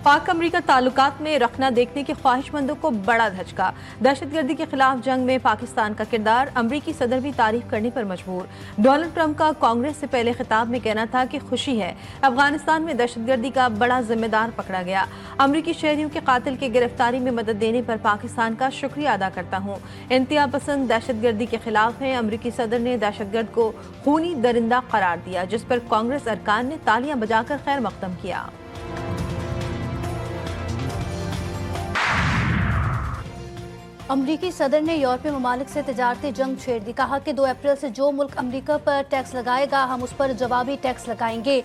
पाक अमरीका ताल्लुकात में रखना देखने के ख्वाहिशमंदों को बड़ा धचका। दहशतगर्दी के खिलाफ जंग में पाकिस्तान का किरदार, अमरीकी सदर भी तारीफ करने पर मजबूर। डोनाल्ड ट्रंप का कांग्रेस से पहले खिताब में कहना था कि खुशी है अफगानिस्तान में दहशतगर्दी का बड़ा जिम्मेदार पकड़ा गया। अमरीकी शहरियों के कातिल की गिरफ्तारी में मदद देने पर पाकिस्तान का शुक्रिया अदा करता हूँ। इंतहा पसंद दहशतगर्दी के खिलाफ है। अमरीकी सदर ने दहशतगर्द को खूनी दरिंदा करार दिया, जिस पर कांग्रेस अरकान ने तालियां बजाकर खैर मकदम किया। अमरीकी सदर ने यूरोपीय ममालिक से तिजारती जंग छेड़ दी। कहा कि 2 अप्रैल से जो मुल्क अमरीका पर टैक्स लगाएगा हम उस पर जवाबी टैक्स लगाएंगे।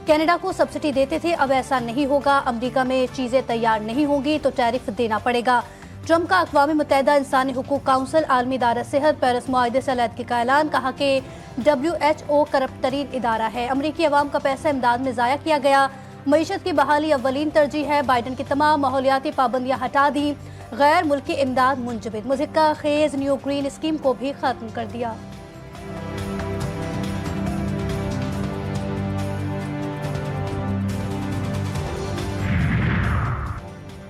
कनाडा को सब्सिडी देते थे, अब ऐसा नहीं होगा। अमरीका में चीजें तैयार नहीं होंगी तो टैरिफ देना पड़ेगा। ट्रंप का अक़वाम मुत्तहिदा इंसानी हुकूक काउंसिल, आलमी इदारा सेहत, पेरिस मुआहदे से अलहदगी का ऐलान। कहा कि WHO करप्ट तरीन इदारा है। अमरीकी अवाम का पैसा इमदाद में ज़ाया किया गया। मईशत की बहाली अव्वलीन तरजीह है। बाइडन की तमाम माहौलियाती पाबंदियाँ हटा दी। गैर मुल्की इमदाद मुंजमद। मुज़क्का खेज न्यू ग्रीन स्कीम को भी खत्म कर दिया।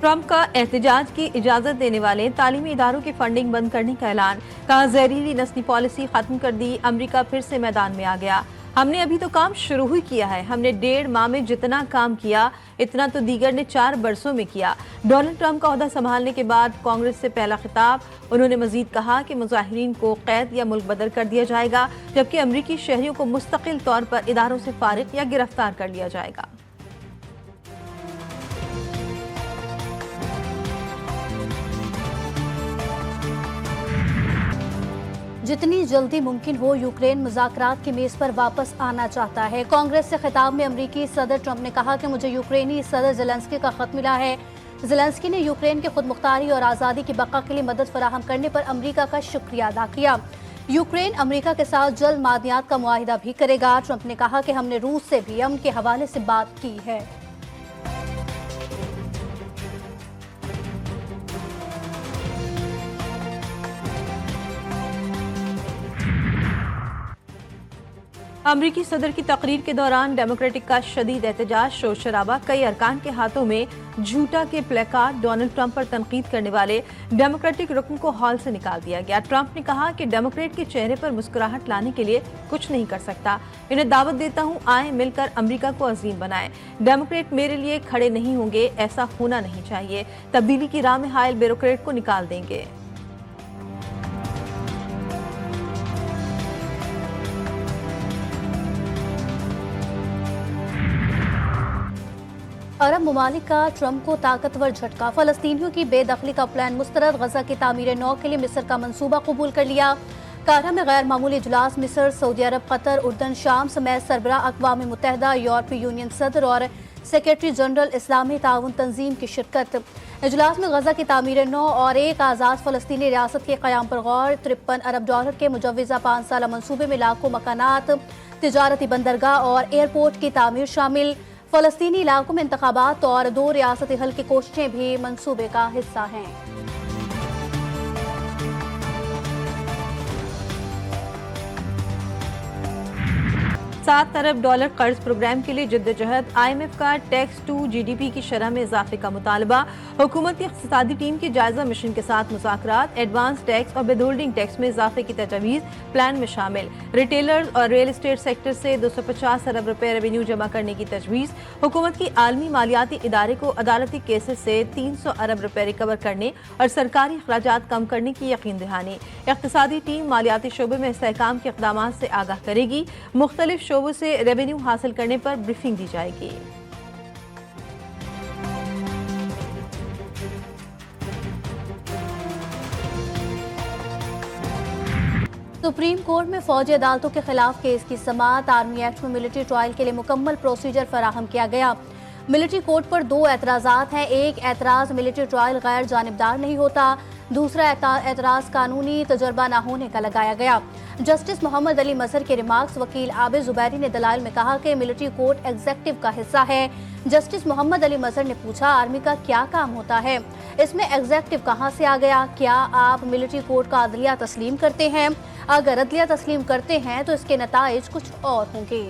ट्रंप का एहतजाज की इजाजत देने वाले तालीमी इदारों की फंडिंग बंद करने का ऐलान। कहा जहरीली नस्ली पॉलिसी खत्म कर दी, अमरीका फिर से मैदान में आ गया। हमने अभी तो काम शुरू ही किया है। हमने 1.5 माह में जितना काम किया इतना तो दीगर ने 4 बरसों में किया। डोनाल्ड ट्रंप का ओहदा संभालने के बाद कांग्रेस से पहला खिताब। उन्होंने मजीद कहा कि मुजाहिरीन को कैद या मुल्क बदर कर दिया जाएगा, जबकि अमरीकी शहरियों को मुस्तकिल तौर पर इदारों से फारिग या गिरफ्तार कर लिया जाएगा। जितनी जल्दी मुमकिन हो यूक्रेन मुज़ाकरात की मेज़ पर वापस आना चाहता है। कांग्रेस से खिताब में अमरीकी सदर ट्रंप ने कहा कि मुझे यूक्रेनी सदर ज़ेलेंस्की का खत मिला है। ज़ेलेंस्की ने यूक्रेन के खुद मुख्तारी और आज़ादी की बका के लिए मदद फराहम करने पर अमरीका का शुक्रिया अदा किया। यूक्रेन अमरीका के साथ जल्द मादनियात का मुआहिदा भी करेगा। ट्रंप ने कहा कि हमने रूस से भी अमन के हवाले से बात की है। अमरीकी सदर की तकरीर के दौरान डेमोक्रेटिक का शदीद एहतजाज, शोर शराबा। कई अरकान के हाथों में झूठा के प्लेकार्ड। डोनाल्ड ट्रंप पर तनकीद करने वाले डेमोक्रेटिक रुकन को हॉल से निकाल दिया गया। ट्रंप ने कहा कि डेमोक्रेट के चेहरे पर मुस्कुराहट लाने के लिए कुछ नहीं कर सकता। इन्हें दावत देता हूं, आए मिलकर अमरीका को अजीम बनाएं। डेमोक्रेट मेरे लिए खड़े नहीं होंगे, ऐसा होना नहीं चाहिए। तब्दीली की राह में हायल ब्यूरोक्रेट को निकाल देंगे। अरब ममालिक का ट्रंप को ताकतवर झटका। फलस्तीनियों की बेदखली का प्लान मुस्तरद। गजा की तामीर नौ के लिए मिस्र का मंसूबा कबूल कर लिया। कायरा में गैर मामूली इजलास। मिस्र, सऊदी अरब, कतर, उर्दन, शाम समेत सरबराह अक़वाम मुत्तहिदा, यूरोपीय यूनियन सदर और सेक्रेटरी जनरल इस्लामी ताउन तंजीम की शिरकत। इजलास में गजा की तामीर नौ और एक आज़ाद फ़लस्तीनी रियासत के क़याम पर गौर। $53 अरब के मुजव्वज़ा 5 साला मनसूबे में लाखों मकानात, तिजारती बंदरगाह और एयरपोर्ट की तामीर शामिल। फ़लस्तीनी इलाकों में इंतखाबात और 2 रियासती हल की कोशिशें भी मंसूबे का हिस्सा हैं। $7 अरब कर्ज प्रोग्राम के लिए जिद्दोजहद। IMF का टैक्स टू GDP की शरह में इजाफे का मुतालबा। हुकूमत की इक़्तिसादी टीम के जायजा मिशन के साथ मुज़ाकरात। एडवांस टैक्स और विदहोल्डिंग टैक्स में इजाफे की तजवीज़ प्लान में शामिल। रिटेलर्स और रियल एस्टेट सेक्टर से $250 अरब रेवेन्यू जमा करने की तजवीज़। हुकूमत की आलमी मालियाती इदारे को अदालती केसेस से $300 अरब रिकवर करने और सरकारी अखराजात कम करने की यकीन दहानी। इक़्तिसादी टीम मालियाती शोबे में इस्तेहकाम के इक़दामात से आगाह करेगी। मुख्तलिफ शोबों से रेवेन्यू हासिल करने पर ब्रीफिंग दी जाएगी। सुप्रीम कोर्ट में फौजी अदालतों के खिलाफ केस की समाअत। आर्मी एक्ट में मिलिट्री ट्रायल के लिए मुकम्मल प्रोसीजर फराहम किया गया। मिलिट्री कोर्ट पर 2 एतराज़ात हैं। एक एतराज़ मिलिट्री ट्रायल गैर जानिबदार नहीं होता। दूसरा एतराज़ कानूनी तजर्बा न होने का लगाया गया। जस्टिस मोहम्मद अली मजहर के रिमार्क्स। वकील आबिद जुबैरी ने दलाइल में कहा कि मिलिट्री कोर्ट एग्जेक्टिव का हिस्सा है। जस्टिस मोहम्मद अली मजहर ने पूछा, आर्मी का क्या काम होता है, इसमें एग्जेक्टिव कहाँ से आ गया? क्या आप मिलिट्री कोर्ट का अदलिया तस्लीम करते हैं? अगर अदलिया तस्लीम करते हैं तो इसके नताइज कुछ और होंगे।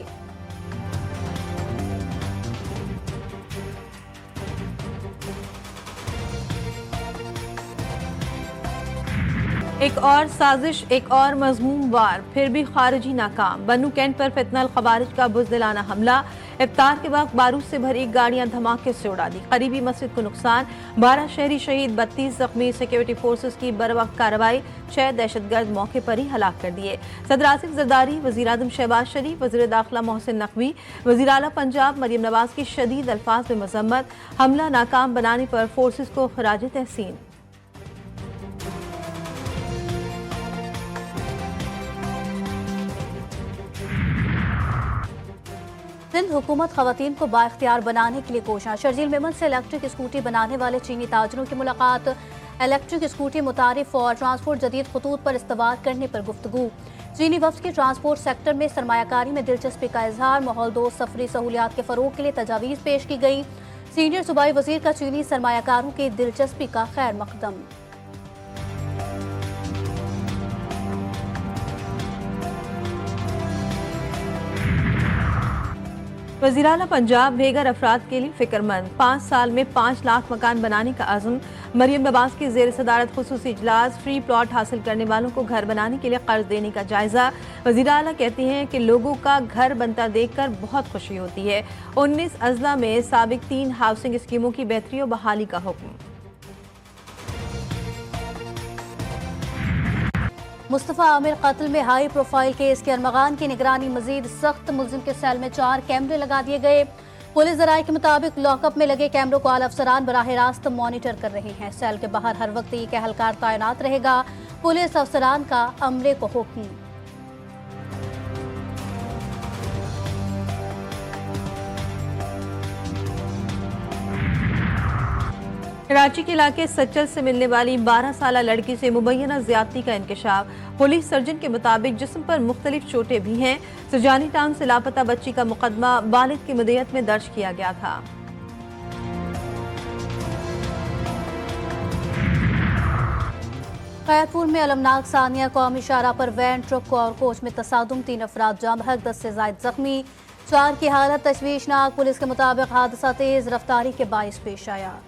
एक और साजिश, एक और मजमूम वार, फिर भी खारिजी नाकाम। बन्नू कैंट पर फितनल खवारिज का बुज़दिलाना हमला। इफ्तार के वक्त बारूद से भरी गाड़ियां धमाके से उड़ा दी। करीबी मस्जिद को नुकसान। 12 शहरी शहीद, 32 जख्मी। सिक्योरिटी फोर्सेस की बरवक्त कार्रवाई। 6 दहशतगर्द मौके पर ही हलाक कर दिए। सदर आसिफ जरदारी, वज़ीर आज़म शहबाज शरीफ, वज़ीर दाखिला मोहसिन नकवी, वज़ीर आला पंजाब मरियम नवाज की शदीद अल्फाज में मजम्मत। हमला नाकाम बनाने पर फोर्सेस को खराज तहसीन। सिंध हुकूमत खवातीन को बाइख्तियार बनाने के लिए कोशिश। शर्जील मेमन से इलेक्ट्रिक स्कूटी बनाने वाले चीनी ताजरों की मुलाकात। इलेक्ट्रिक स्कूटी मुतारिफ और ट्रांसपोर्ट जदीद खतूत पर इस्तेमाल करने पर गुफ्तगू। चीनी वफ्द की ट्रांसपोर्ट सेक्टर में सरमायाकारी में दिलचस्पी का इजहार। माहौल दोस्त सफरी सहूलियात के फरोग के लिए तजावीज़ पेश की गई। सीनियर सूबाई वजीर का चीनी सरमायाकारों की दिलचस्पी का खैर मकदम। वज़ीर आला पंजाब बेघर अफराद के लिए फिक्रमंद। 5 साल में 5 लाख मकान बनाने का अज़्म। मरियम नवाज की ज़ेर सदारत खुसूसी इजलास। फ्री प्लॉट हासिल करने वालों को घर बनाने के लिए कर्ज देने का जायजा। वज़ीर आला कहती हैं कि लोगों का घर बनता देखकर बहुत खुशी होती है। 19 अजला में साबिक 3 हाउसिंग स्कीमों की बेहतरी और बहाली का हुक्म। मुस्तफ़ा आमिर कत्ल में हाई प्रोफाइल केस के अरमगान की निगरानी मजीद सख्त। मुल्जिम के सेल में 4 कैमरे लगा दिए गए। पुलिस जराये के मुताबिक लॉकअप में लगे कैमरों को आला अफसरान बराह रास्त मॉनिटर कर रहे हैं। सेल के बाहर हर वक्त एक एहलकार तैनात रहेगा। पुलिस अफसरान का अमले को हुक्म। कराची के इलाके सच्चल से मिलने वाली 12 साला लड़की से मुबैना ज्यादती का इंकशाफ। पुलिस सर्जन के मुताबिक जिस्म पर मुख्तलिफ चोटें भी हैं। सुजानी टाउन से लापता बच्ची का मुकदमा वालिद की मदयत में दर्ज किया गया था। खैरपुर में अलमनाक सानिया कौमी शाहराह पर वैन, ट्रक और कोच में तसादुम। 3 अफराद जाम बहक, 10 से ज्यादा जख्मी। 4 की हालत तशवीशनाक। पुलिस के मुताबिक हादसा तेज रफ्तारी के बाइस पेश आया।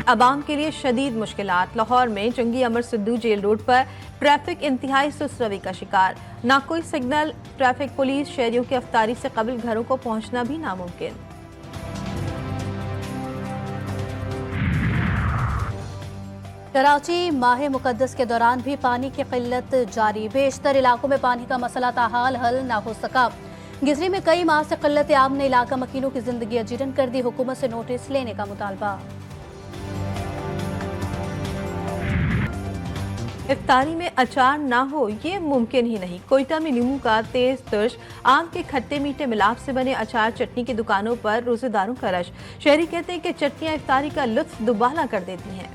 अवाम के लिए शदीद मुश्किलात। लाहौर में जंगी अमर सिद्धू जेल रोड पर ट्रैफिक इंतहाई सुस्त रवि का शिकार। ना कोई सिग्नल, ट्रैफिक पुलिस। शहरियों की अफ्तारी से कबल घरों को पहुंचना भी नामुमकिन। कराची माह मुकद्दस के दौरान भी पानी की किल्लत जारी। बेशतर इलाकों में पानी का मसला ताहाल हल न हो सका। गिजरी में कई माह से किल्लत आब ने इलाका मकीनों की जिंदगी अजीरन कर दी। हुकूमत से नोटिस लेने का मुतालबा। इफ्तारी में अचार ना हो ये मुमकिन ही नहीं। कोयटा में नींबू का तेज तुर्श, आम के खट्टे मीठे मिलाप से बने अचार चटनी की दुकानों पर रोजेदारों का रश। शहरी कहते हैं कि चटनियां इफ्तारी का लुत्फ दुबाला कर देती हैं।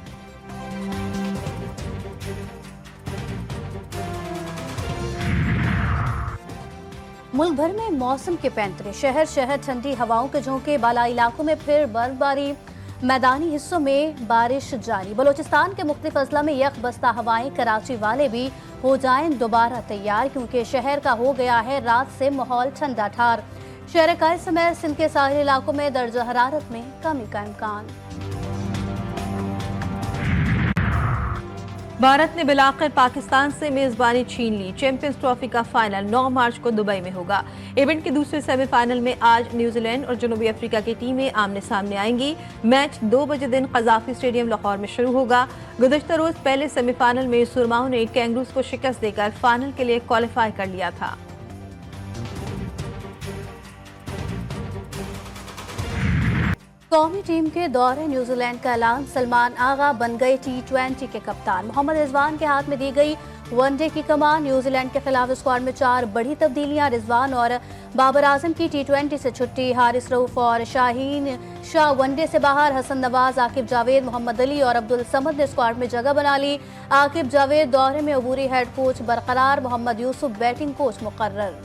मुल्क भर में मौसम के पैंतरे। शहर शहर ठंडी हवाओं के झोंके। बालाई इलाकों में फिर बर्फबारी। मैदानी हिस्सों में बारिश जारी। बलोचिस्तान के मुख्तलिफ अजला में यख बस्ता हवाएं। कराची वाले भी हो जाएं दोबारा तैयार, क्योंकि शहर का हो गया है रात से माहौल ठंडा ठार। शहर का समेत सिंध के साहिल इलाकों में दर्जा हरारत में कमी का इम्कान। भारत ने बिलाखिर पाकिस्तान से मेजबानी छीन ली। चैंपियंस ट्रॉफी का फाइनल 9 मार्च को दुबई में होगा। इवेंट के दूसरे सेमीफाइनल में आज न्यूजीलैंड और जनूबी अफ्रीका की टीमें आमने सामने आएंगी। मैच 2 बजे दिन कजाफी स्टेडियम लाहौर में शुरू होगा। गुज़श्ता रोज पहले सेमीफाइनल में सुरमाओं ने कैंगरूज को शिकस्त देकर फाइनल के लिए क्वालिफाई कर लिया था। कौमी टीम के दौरे न्यूजीलैंड का ऐलान। सलमान आगा बन गए T20 के कप्तान। मोहम्मद रिजवान के हाथ में दी गई वनडे की कमान। न्यूजीलैंड के खिलाफ स्क्वाड में 4 बड़ी तब्दीलियां। रिजवान और बाबर आजम की T20 से छुट्टी। हारिस रऊफ और शाहीन शाह वनडे से बाहर। हसन नवाज, आकिब जावेद, मोहम्मद अली और अब्दुल समद ने स्क्वाड में जगह बना ली। आकिब जावेद दौरे में अबूरी हेड कोच बरकरार। मोहम्मद यूसुफ बैटिंग कोच मुकर्रर।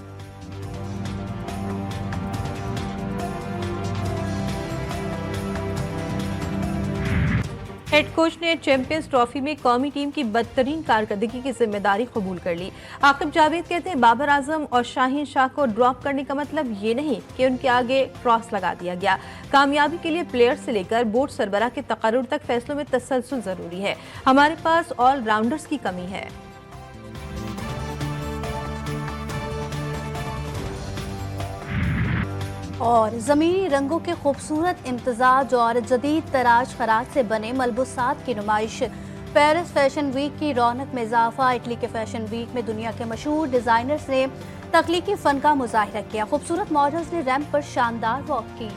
हेड कोच ने चैंपियंस ट्रॉफी में कौमी टीम की बदतरीन कारकर्दगी की जिम्मेदारी कबूल कर ली। आकिब जावेद कहते हैं बाबर आजम और शाहीन शाह को ड्रॉप करने का मतलब ये नहीं कि उनके आगे क्रॉस लगा दिया गया। कामयाबी के लिए प्लेयर से लेकर बोर्ड सरबराह के तकर्रुर तक फैसलों में तसलसल जरूरी है। हमारे पास ऑलराउंडर्स की कमी है। और ज़मीनी रंगों के खूबसूरत इम्तजाज और जदीद तराज खराज से बने मलबूसात की नुमाइश। पेरिस फैशन वीक की रौनक में इजाफा। इटली के फैशन वीक में दुनिया के मशहूर डिज़ाइनर्स ने तख्लीकी फ़न का मुजाहिरा किया। खूबसूरत मॉडल्स ने रैंप पर शानदार वॉक की।